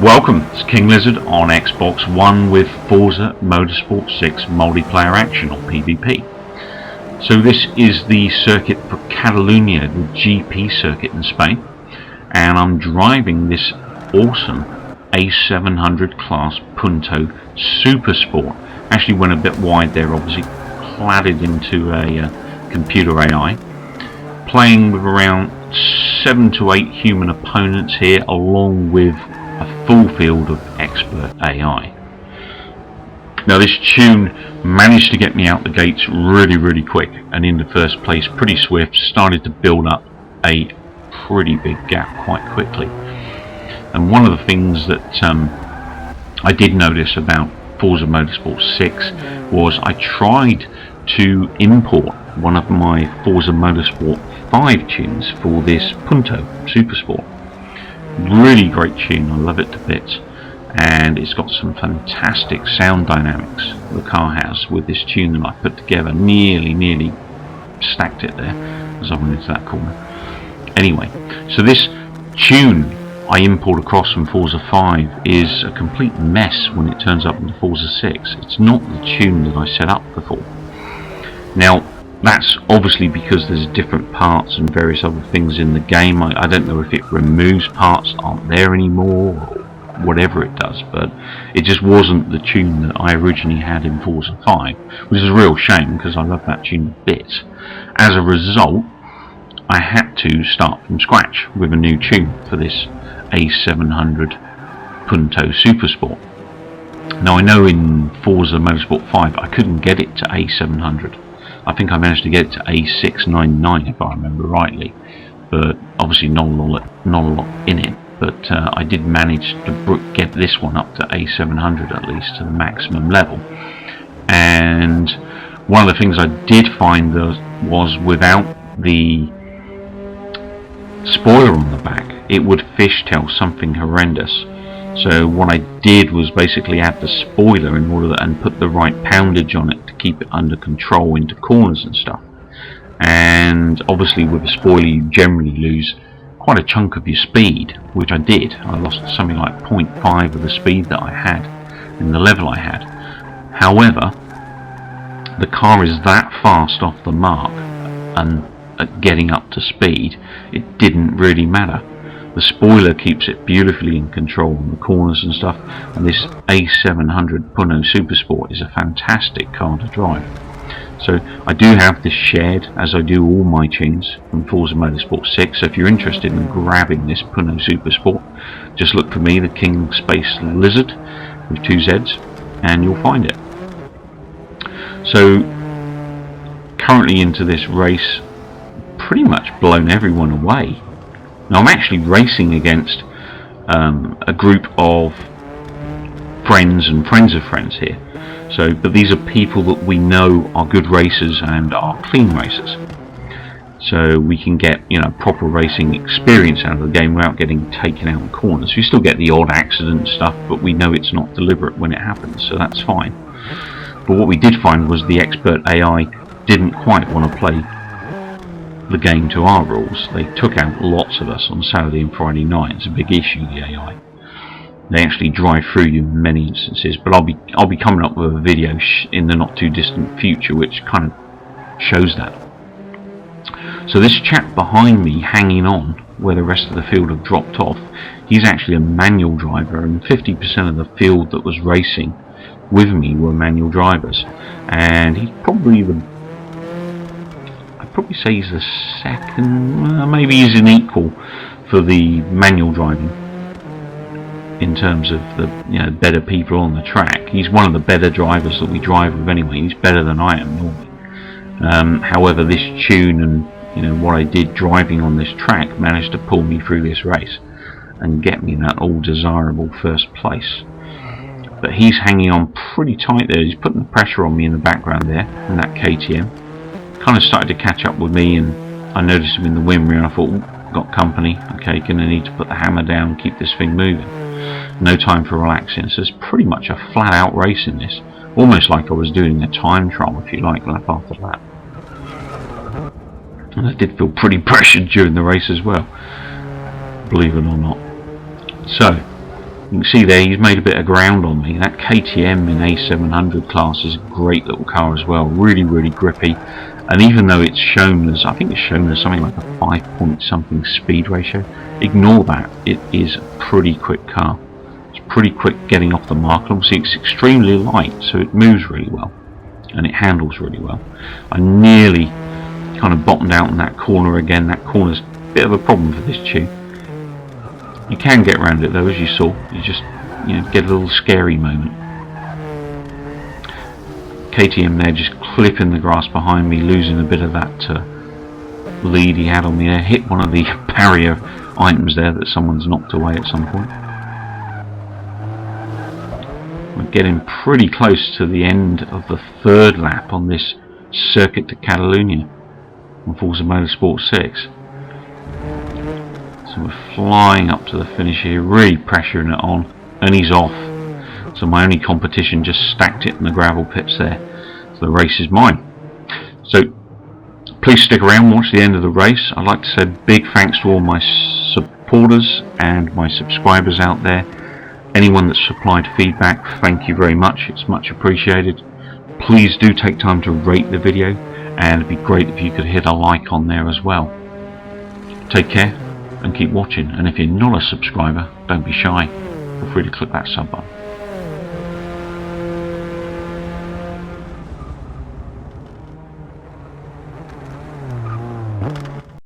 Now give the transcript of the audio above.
Welcome, it's King Lizzard on Xbox One with Forza Motorsport 6 multiplayer action or PvP. So this is the circuit for Catalunya, the GP circuit in Spain, and I'm driving this awesome A700 class Punto Super Sport. Actually went a bit wide there, obviously cladded into a computer AI. Playing with around 7 to 8 human opponents here, along with a full field of expert AI. Now this tune managed to get me out the gates really quick and into first place pretty swift. Started to build up a pretty big gap quite quickly. And one of the things that I did notice about Forza Motorsport 6 was I tried to import one of my Forza Motorsport 5 tunes for this Punto Super Sport. Really great tune, I love it to bits, and it's got some fantastic sound dynamics the car has with this tune that I put together. Nearly stacked it there as I went into that corner. Anyway, so this tune I import across from Forza 5 is a complete mess when it turns up in Forza 6. It's not the tune that I set up before. Now that's obviously because there's different parts and various other things in the game. I don't know if it removes parts that aren't there anymore or whatever it does, but it just wasn't the tune that I originally had in Forza 5, which is a real shame because I love that tune a bit. As a result, I had to start from scratch with a new tune for this A700 Punto Super Sport. Now I know in Forza Motorsport 5 I couldn't get it to A700. I think I managed to get it to A699 if I remember rightly, but obviously not a lot in it. But I did manage to get this one up to A700 at least, to the maximum level. And one of the things I did find was without the spoiler on the back, it would fishtail something horrendous. So what I did was basically add the spoiler in order and put the right poundage on it to keep it under control into corners and stuff. And obviously with a spoiler you generally lose quite a chunk of your speed, which I did. I lost something like 0.5 of the speed that I had in the level I had. However, the car is that fast off the mark and at getting up to speed, it didn't really matter. The spoiler keeps it beautifully in control on the corners and stuff, and this A700 Punto Super Sport is a fantastic car to drive. So I do have this shared, as I do all my tunes from Forza Motorsport 6, so if you're interested in grabbing this Punto Super Sport, just look for me, the King Space Lizzard with 2 Z's, and you'll find it. So currently into this race, pretty much blown everyone away. Now I'm actually racing against a group of friends and friends of friends here. So, but these are people that we know are good racers and are clean racers. So we can get, proper racing experience out of the game without getting taken out in corners. We still get the odd accident stuff, but we know it's not deliberate when it happens, so that's fine. But what we did find was the expert AI didn't quite want to play the game to our rules. They took out lots of us on Saturday and Friday night. It's a big issue, the AI. They actually drive through you in many instances, but I'll be coming up with a video in the not too distant future which kind of shows that. So this chap behind me hanging on where the rest of the field have dropped off, he's actually a manual driver, and 50% of the field that was racing with me were manual drivers, and he's probably I'd probably say he's the second, maybe he's an equal for the manual driving in terms of the better people on the track. He's one of the better drivers that we drive with anyway. He's better than I am normally. However, this tune and what I did driving on this track managed to pull me through this race and get me that all desirable first place. But he's hanging on pretty tight there. He's putting the pressure on me in the background there, and that KTM kind of started to catch up with me, and I noticed him in the wind mirror and I thought, got company, okay, gonna need to put the hammer down and keep this thing moving. No time for relaxing. So it's pretty much a flat out race in this, almost like I was doing a time trial, if you like, lap after lap. And I did feel pretty pressured during the race as well, believe it or not. So You can see there he's made a bit of ground on me. That KTM in A700 class is a great little car as well, really grippy, and even though it's shown as, I think it's shown as something like a 5 point something speed ratio, ignore that, it is a pretty quick car. It's pretty quick getting off the mark, and obviously it's extremely light, so it moves really well and it handles really well. I nearly kind of bottomed out in that corner again. That corner's a bit of a problem for this tube. You can get around it though, as you saw. You just, get a little scary moment. KTM there just clipping the grass behind me, losing a bit of that lead he had on me there. Hit one of the barrier items there that someone's knocked away at some point. We're getting pretty close to the end of the third lap on this circuit to Catalunya on FORZA Motorsport 6. So we're flying up to the finish here, really pressuring it on, and he's off. So my only competition just stacked it in the gravel pits there. So the race is mine. So please stick around, watch the end of the race. I'd like to say big thanks to all my supporters and my subscribers out there. Anyone that supplied feedback, thank you very much, it's much appreciated. Please do take time to rate the video, and it'd be great if you could hit a like on there as well. Take care and keep watching, and if you're not a subscriber, don't be shy, feel free to click that sub button.